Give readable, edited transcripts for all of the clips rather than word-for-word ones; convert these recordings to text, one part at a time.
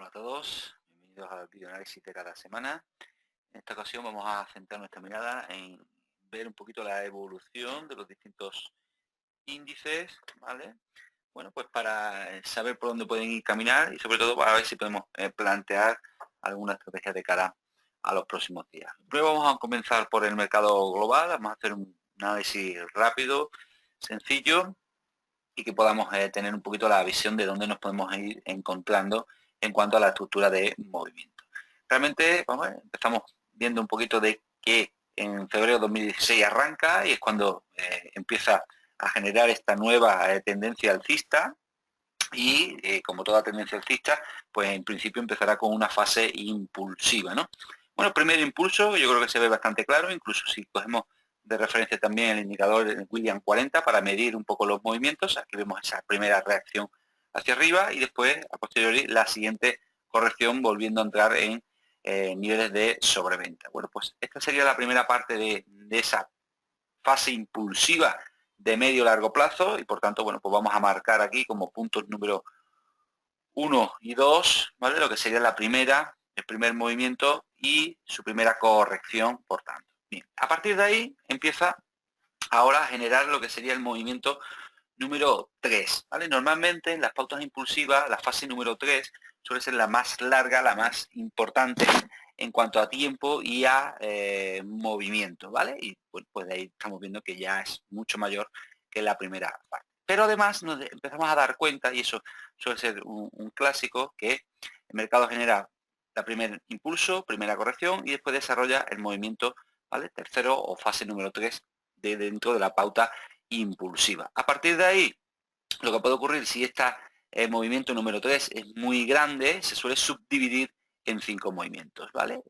Hola a todos, bienvenidos al videoanálisis de cada semana. En esta ocasión vamos a centrar nuestra mirada en ver un poquito la evolución de los distintos índices, ¿vale? Bueno, pues para saber por dónde pueden ir caminar y sobre todo para ver si podemos plantear alguna estrategia de cara a los próximos días. Primero vamos a comenzar por el mercado global, vamos a hacer un análisis rápido, sencillo, y que podamos tener un poquito la visión de dónde nos podemos ir encontrando en cuanto a la estructura de movimiento. Realmente, empezamos viendo un poquito de que en febrero de 2016 arranca y es cuando empieza a generar esta nueva tendencia alcista y como toda tendencia alcista, pues en principio empezará con una fase impulsiva, ¿no? Bueno, el primer impulso yo creo que se ve bastante claro, incluso si cogemos de referencia también el indicador de William 40 para medir un poco los movimientos, aquí vemos esa primera reacción hacia arriba y después, a posteriori, la siguiente corrección volviendo a entrar en niveles de sobreventa. Bueno, pues esta sería la primera parte de esa fase impulsiva de medio largo plazo y por tanto, bueno, pues vamos a marcar aquí como puntos número 1 y 2, ¿vale? Lo que sería la primera, el primer movimiento y su primera corrección, por tanto. Bien, a partir de ahí empieza ahora a generar lo que sería el movimiento número 3, ¿vale? Normalmente en las pautas impulsivas, la fase número 3 suele ser la más larga, la más importante en cuanto a tiempo y a movimiento, ¿vale? Y pues de ahí estamos viendo que ya es mucho mayor que la primera parte. Pero además nos empezamos a dar cuenta, y eso suele ser un clásico, que el mercado genera la primer impulso, primera corrección, y después desarrolla el movimiento, ¿vale? Tercero o fase número 3 de dentro de la pauta impulsiva. A partir de ahí, lo que puede ocurrir si este movimiento número 3 es muy grande, se suele subdividir en 5 movimientos, ¿vale?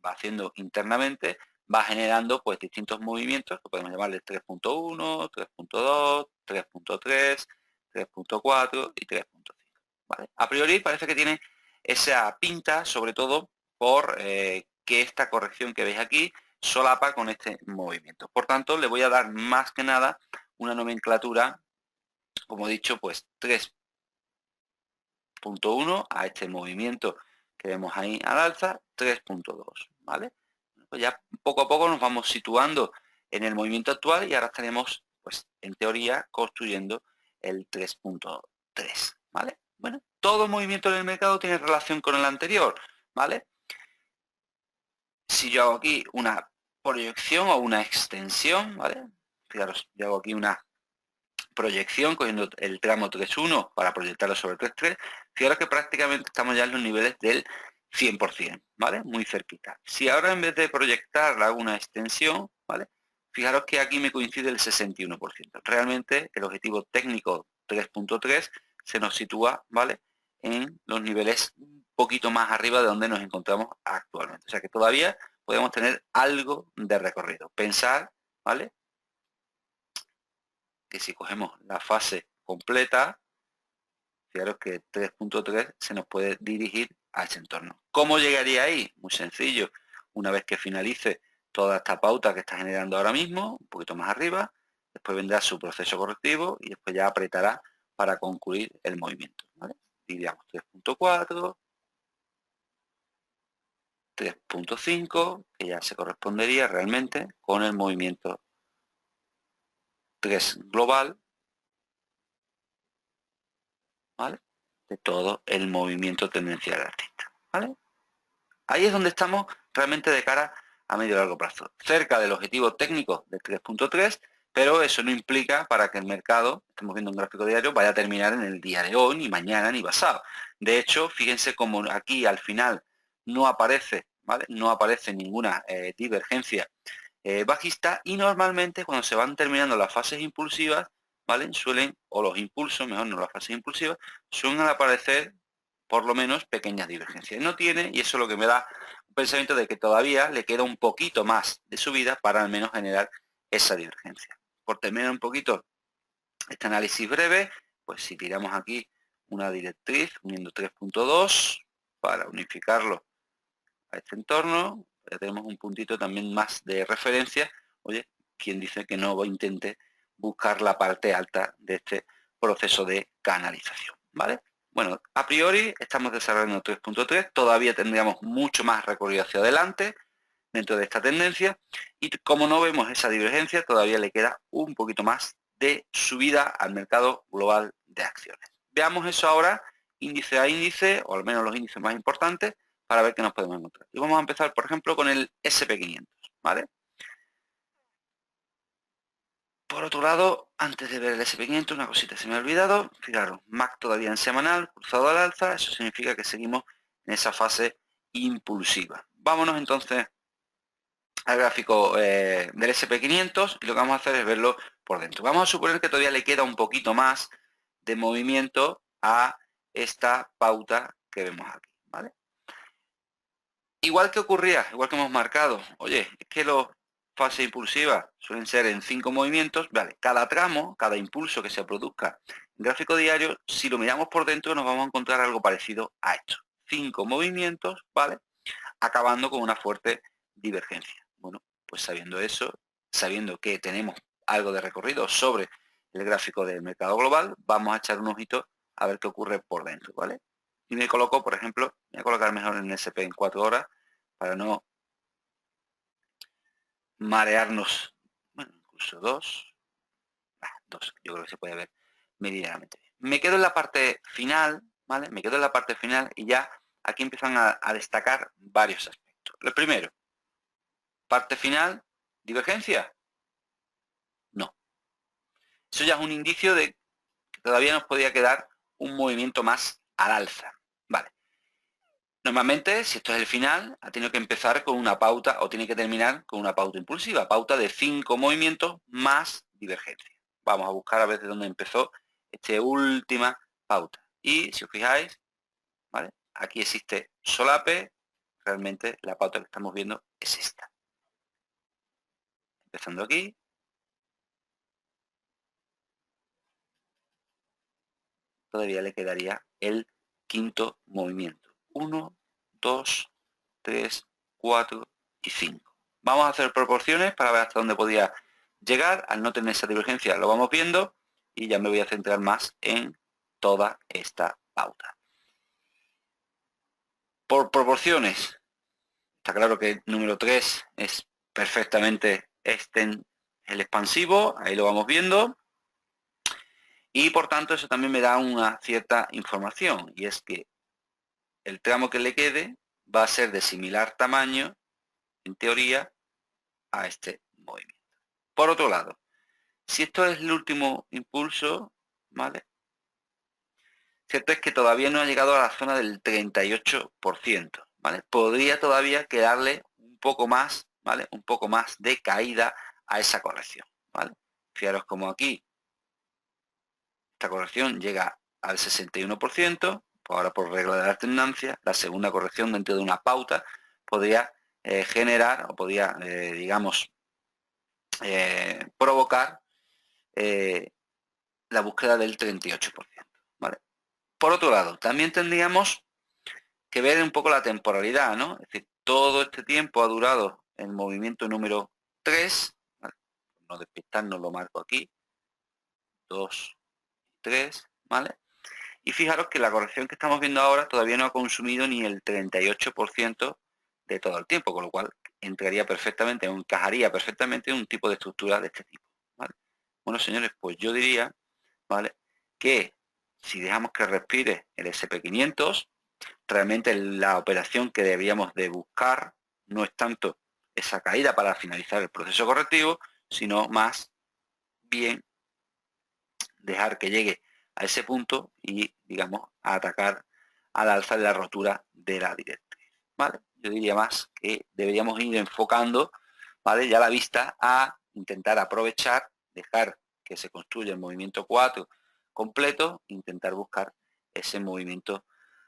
Va haciendo internamente, va generando pues distintos movimientos, que podemos llamarle 3.1, 3.2, 3.3, 3.4 y 3.5, ¿vale? A priori parece que tiene esa pinta, sobre todo por que esta corrección que veis aquí solapa con este movimiento. Por tanto, le voy a dar más que nada una nomenclatura, como he dicho, pues 3.1 a este movimiento que vemos ahí al alza, 3.2, ¿vale? Pues ya poco a poco nos vamos situando en el movimiento actual y ahora estaremos, pues en teoría, construyendo el 3.3, ¿vale? Bueno, todo movimiento en el mercado tiene relación con el anterior, ¿vale? Si yo hago aquí una proyección o una extensión, ¿vale? Fijaros, yo hago aquí una proyección cogiendo el tramo 3.1 para proyectarlo sobre 3.3, fijaros que prácticamente estamos ya en los niveles del 100%, ¿vale? Muy cerquita. Si ahora en vez de proyectar hago una extensión, ¿vale? Fijaros que aquí me coincide el 61%. Realmente el objetivo técnico 3.3 se nos sitúa, ¿vale? En los niveles un poquito más arriba de donde nos encontramos actualmente. O sea que todavía podemos tener algo de recorrido. Pensar, ¿vale? Que si cogemos la fase completa, fijaros que 3.3 se nos puede dirigir a ese entorno. ¿Cómo llegaría ahí? Muy sencillo. Una vez que finalice toda esta pauta que está generando ahora mismo, un poquito más arriba, después vendrá su proceso correctivo y después ya apretará para concluir el movimiento, ¿vale? Diríamos 3.4, 3.5, que ya se correspondería realmente con el movimiento 3 global, ¿vale? De todo el movimiento tendencial alcista, ¿vale? Ahí es donde estamos realmente de cara a medio y largo plazo, cerca del objetivo técnico de 3.3, pero eso no implica para que el mercado, estamos viendo un gráfico diario, vaya a terminar en el día de hoy, ni mañana, ni pasado. De hecho, fíjense como aquí al final no aparece, ¿vale? No aparece ninguna divergencia bajista y normalmente cuando se van terminando las fases impulsivas, ¿vale? Suelen, o los impulsos, mejor no las fases impulsivas, suelen aparecer por lo menos pequeñas divergencias. No tiene, y eso es lo que me da un pensamiento de que todavía le queda un poquito más de subida para al menos generar esa divergencia. Por terminar un poquito este análisis breve, pues si tiramos aquí una directriz uniendo 3.2 para unificarlo a este entorno, ya tenemos un puntito también más de referencia. Oye, quien dice que no intente buscar la parte alta de este proceso de canalización, ¿vale? Bueno. Bueno, a priori estamos desarrollando 3.3, todavía tendríamos mucho más recorrido hacia adelante dentro de esta tendencia y como no vemos esa divergencia, todavía le queda un poquito más de subida al mercado global de acciones. Veamos eso ahora índice a índice, o al menos los índices más importantes, para ver qué nos podemos encontrar. Y vamos a empezar, por ejemplo, con el SP500, ¿vale? Por otro lado, antes de ver el SP500, una cosita se me ha olvidado. Fijaros, MAC todavía en semanal, cruzado al alza, eso significa que seguimos en esa fase impulsiva. Vámonos entonces al gráfico del SP500 y lo que vamos a hacer es verlo por dentro. Vamos a suponer que todavía le queda un poquito más de movimiento a esta pauta que vemos aquí, ¿vale? Igual que ocurría, igual que hemos marcado, oye, es que los fases impulsivas suelen ser en 5 movimientos, vale, cada tramo, cada impulso que se produzca en gráfico diario, si lo miramos por dentro nos vamos a encontrar algo parecido a esto. 5 movimientos, ¿vale? Acabando con una fuerte divergencia. Bueno, pues sabiendo eso, sabiendo que tenemos algo de recorrido sobre el gráfico del mercado global, vamos a echar un ojito a ver qué ocurre por dentro, ¿vale? Y me coloco, por ejemplo, voy a colocar mejor en el SP en 4 horas para no marearnos, bueno, incluso 2, yo creo que se puede ver medianamente bien. Me quedo en la parte final, ¿vale? Me quedo en la parte final y ya aquí empiezan a destacar varios aspectos. Lo primero, parte final, divergencia, no. Eso ya es un indicio de que todavía nos podría quedar un movimiento más al alza, ¿vale? Normalmente, si esto es el final, ha tenido que empezar con una pauta o tiene que terminar con una pauta impulsiva, pauta de 5 movimientos más divergencia. Vamos a buscar a ver de dónde empezó esta última pauta. Y si os fijáis, ¿vale? Aquí existe solape, realmente la pauta que estamos viendo es esta. Empezando aquí. Todavía le quedaría el quinto movimiento. 1, 2, 3, 4 y 5. Vamos a hacer proporciones para ver hasta dónde podía llegar. Al no tener esa divergencia lo vamos viendo y ya me voy a centrar más en toda esta pauta. Por proporciones, está claro que el número 3 es perfectamente el expansivo, ahí lo vamos viendo. Y por tanto eso también me da una cierta información y es que el tramo que le quede va a ser de similar tamaño, en teoría, a este movimiento. Por otro lado, si esto es el último impulso, ¿vale? Cierto es que todavía no ha llegado a la zona del 38%, ¿vale? Podría todavía quedarle un poco más, ¿vale? Un poco más de caída a esa corrección, ¿vale? Fijaros como aquí esta corrección llega al 61%, pues ahora por regla de la alternancia, la segunda corrección dentro de una pauta podría generar o podría, digamos, provocar la búsqueda del 38%, ¿vale? Por otro lado, también tendríamos que ver un poco la temporalidad, ¿no? Es decir, todo este tiempo ha durado el movimiento número 3, ¿vale? No despistarnos, lo marco aquí, 2, 3, ¿vale? Y fijaros que la corrección que estamos viendo ahora todavía no ha consumido ni el 38% de todo el tiempo, con lo cual entraría perfectamente, encajaría perfectamente en un tipo de estructura de este tipo, ¿vale? Bueno, señores, pues yo diría, ¿vale?, que si dejamos que respire el SP500, realmente la operación que deberíamos de buscar no es tanto esa caída para finalizar el proceso correctivo, sino más bien dejar que llegue a ese punto y, digamos, a atacar al alza de la rotura de la directriz, ¿vale? Yo diría más que deberíamos ir enfocando, ¿vale?, ya la vista a intentar aprovechar, dejar que se construya el movimiento 4 completo, intentar buscar ese movimiento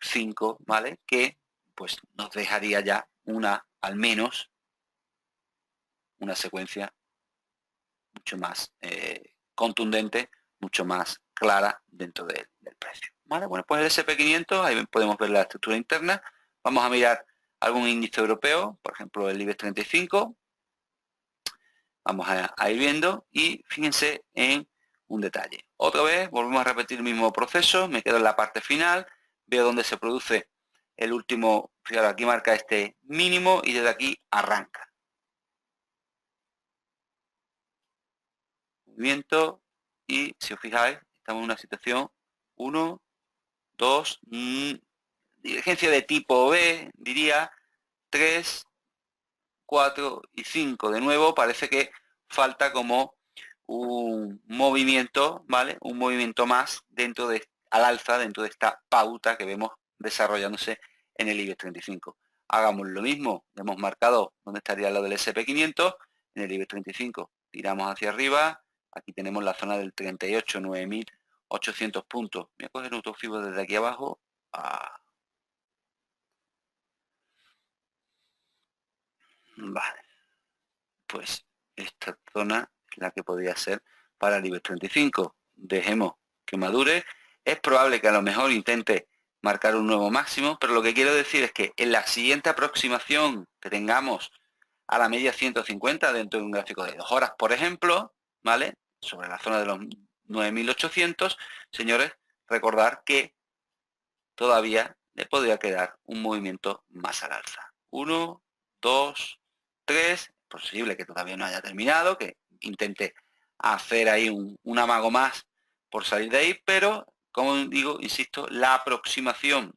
5, ¿vale?, que pues nos dejaría ya al menos una secuencia mucho más contundente, mucho más clara dentro del precio, ¿vale? Bueno, pues el SP500, ahí podemos ver la estructura interna. Vamos a mirar algún índice europeo, por ejemplo el IBEX 35. Vamos a ir viendo y fíjense en un detalle. Otra vez volvemos a repetir el mismo proceso, me quedo en la parte final. veo dónde se produce el último, fijaros, aquí marca este mínimo y desde aquí arranca. Movimiento y si os fijáis, estamos en una situación 1, 2, divergencia de tipo B, diría 3, 4 y 5. De nuevo parece que falta como un movimiento, ¿vale? Un movimiento más dentro de, al alza, dentro de esta pauta que vemos desarrollándose en el IBEX 35. Hagamos lo mismo, hemos marcado dónde estaría lo del SP500, en el IBEX 35 tiramos hacia arriba, aquí tenemos la zona del 38, 9.800 puntos. Voy a coger un autofibo desde aquí abajo. Vale, pues esta zona es la que podría ser para el IBEX 35. Dejemos que madure. Es probable que a lo mejor intente marcar un nuevo máximo, pero lo que quiero decir es que en la siguiente aproximación que tengamos a la media 150 dentro de un gráfico de 2 horas, por ejemplo, ¿vale? Sobre la zona de los 9.800, señores, recordar que todavía le podría quedar un movimiento más al alza. 1, 2, 3, posible que todavía no haya terminado, que intente hacer ahí un amago más por salir de ahí, pero como digo, insisto, la aproximación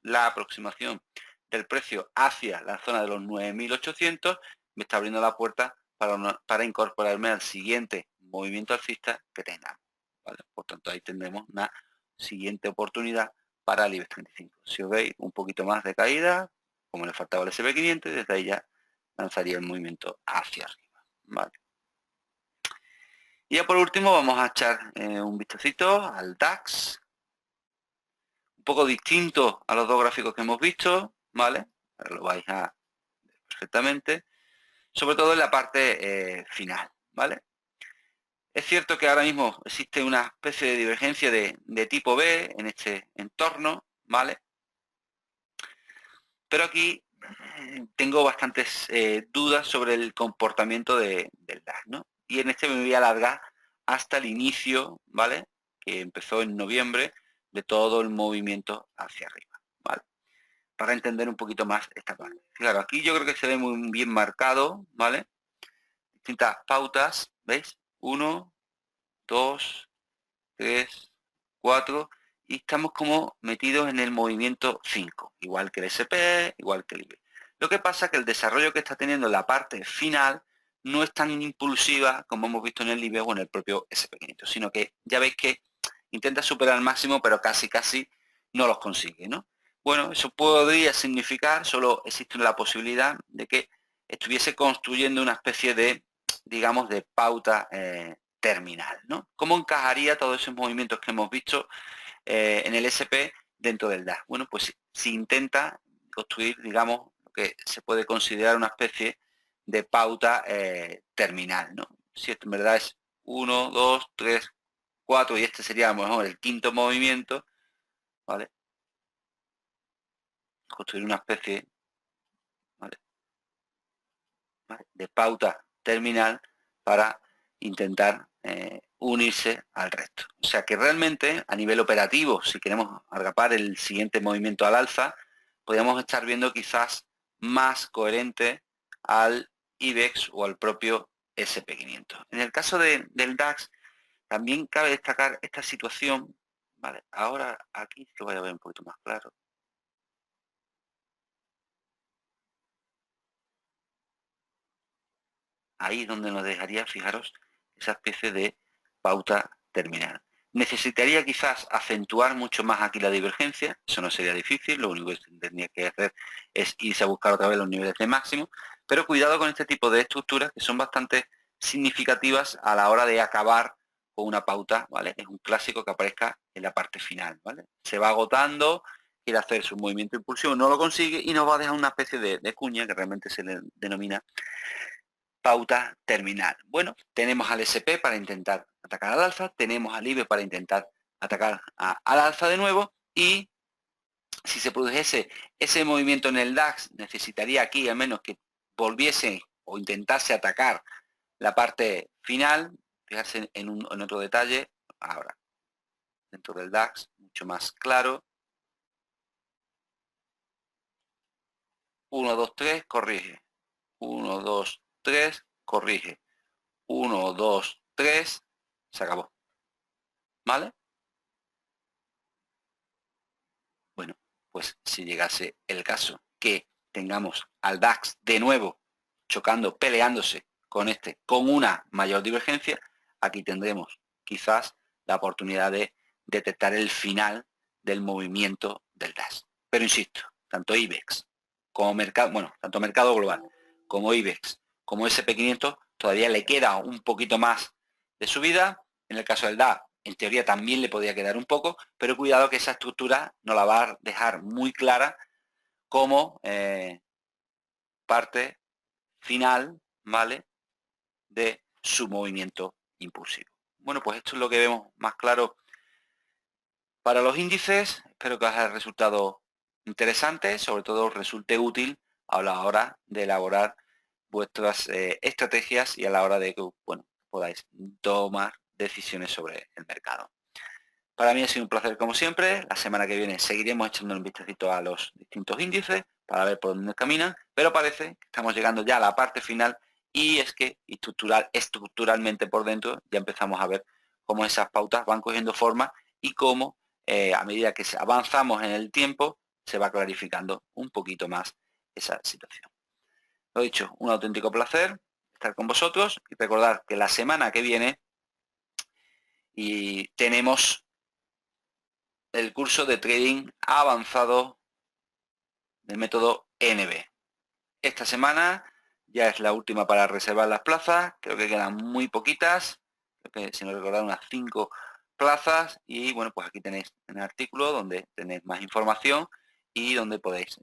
del precio hacia la zona de los 9.800 me está abriendo la puerta para incorporarme al siguiente movimiento alcista que tengamos, ¿vale? Por tanto, ahí tendremos una siguiente oportunidad para el IBEX 35. Si os veis un poquito más de caída, como le faltaba el SP500, desde ahí ya lanzaría el movimiento hacia arriba, ¿vale? Y ya por último vamos a echar un vistacito al DAX, un poco distinto a los dos gráficos que hemos visto, ¿vale? Ahora lo vais a ver perfectamente, sobre todo en la parte final, ¿vale? Es cierto que ahora mismo existe una especie de divergencia de tipo B en este entorno, ¿vale? Pero aquí tengo bastantes dudas sobre el comportamiento del DAX, ¿no? Y en este me voy a alargar hasta el inicio, ¿vale? Que empezó en noviembre, de todo el movimiento hacia arriba, ¿vale? Para entender un poquito más esta parte. Claro, aquí yo creo que se ve muy bien marcado, ¿vale? Distintas pautas, ¿veis? 1, 2, 3, 4, y estamos como metidos en el movimiento 5, igual que el SP, igual que el IBEX. Lo que pasa es que el desarrollo que está teniendo la parte final no es tan impulsiva como hemos visto en el IBEX o en el propio SP500, sino que ya veis que intenta superar al máximo, pero casi no los consigue, ¿no? Bueno, eso podría significar, solo existe la posibilidad de que estuviese construyendo una especie de, digamos, de pauta terminal, ¿no? ¿Cómo encajaría todos esos movimientos que hemos visto en el SP dentro del DAX? Bueno, pues si intenta construir, digamos, lo que se puede considerar una especie de pauta terminal, ¿no? Si esto en verdad es 1, 2, 3, 4 y este sería a lo mejor el quinto movimiento, ¿vale? Construir una especie, ¿vale?, de pauta terminal para intentar unirse al resto. O sea que realmente a nivel operativo, si queremos agapar el siguiente movimiento al alza, podríamos estar viendo quizás más coherente al IBEX o al propio SP500. En el caso del DAX, también cabe destacar esta situación, ¿vale? Ahora aquí lo voy a ver un poquito más claro. Ahí es donde nos dejaría, fijaros, esa especie de pauta terminal. Necesitaría quizás acentuar mucho más aquí la divergencia, eso no sería difícil, lo único que tendría que hacer es irse a buscar otra vez los niveles de máximo, pero cuidado con este tipo de estructuras que son bastante significativas a la hora de acabar con una pauta, ¿vale? Es un clásico que aparezca en la parte final, ¿vale? Se va agotando, quiere hacer su movimiento de impulsión, no lo consigue y nos va a dejar una especie de cuña que realmente se le denomina pauta terminal. Bueno, tenemos al SP para intentar atacar al alza, tenemos al IBE para intentar atacar al alza de nuevo, y si se produjese ese movimiento en el DAX, necesitaría aquí al menos que volviese o intentase atacar la parte final. Fijarse en otro detalle, ahora, dentro del DAX, mucho más claro. 1, 2, 3, corrige. 1, 2, 3, corrige. 1, 2, 3, se acabó. ¿Vale? Bueno, pues si llegase el caso que tengamos al DAX de nuevo chocando, peleándose con una mayor divergencia, aquí tendremos quizás la oportunidad de detectar el final del movimiento del DAX. Pero insisto, tanto IBEX como mercado, bueno, tanto mercado global como IBEX como SP500 todavía le queda un poquito más de subida. En el caso del DAX, en teoría también le podría quedar un poco, pero cuidado que esa estructura no la va a dejar muy clara como parte final, ¿vale?, de su movimiento impulsivo. Bueno, pues esto es lo que vemos más claro para los índices. Espero que os haya resultado interesante, sobre todo os resulte útil a la hora de elaborar vuestras estrategias y a la hora de que, bueno, podáis tomar decisiones sobre el mercado. Para mí ha sido un placer como siempre. La semana que viene seguiremos echando un vistacito a los distintos índices para ver por dónde caminan, pero parece que estamos llegando ya a la parte final y es que estructuralmente por dentro ya empezamos a ver cómo esas pautas van cogiendo forma y cómo a medida que avanzamos en el tiempo se va clarificando un poquito más esa situación. Lo dicho, un auténtico placer estar con vosotros y recordar que la semana que viene tenemos el curso de trading avanzado del método NB. Esta semana ya es la última para reservar las plazas, creo que quedan muy poquitas, creo que si no recordar unas 5 plazas y bueno, pues aquí tenéis un artículo donde tenéis más información y donde podéis,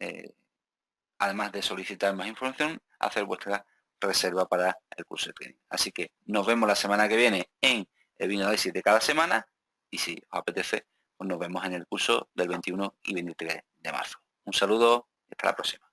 además de solicitar más información, hacer vuestra reserva para el curso de trading. Así que nos vemos la semana que viene en el video análisis de cada semana y si os apetece, pues nos vemos en el curso del 21 y 23 de marzo. Un saludo y hasta la próxima.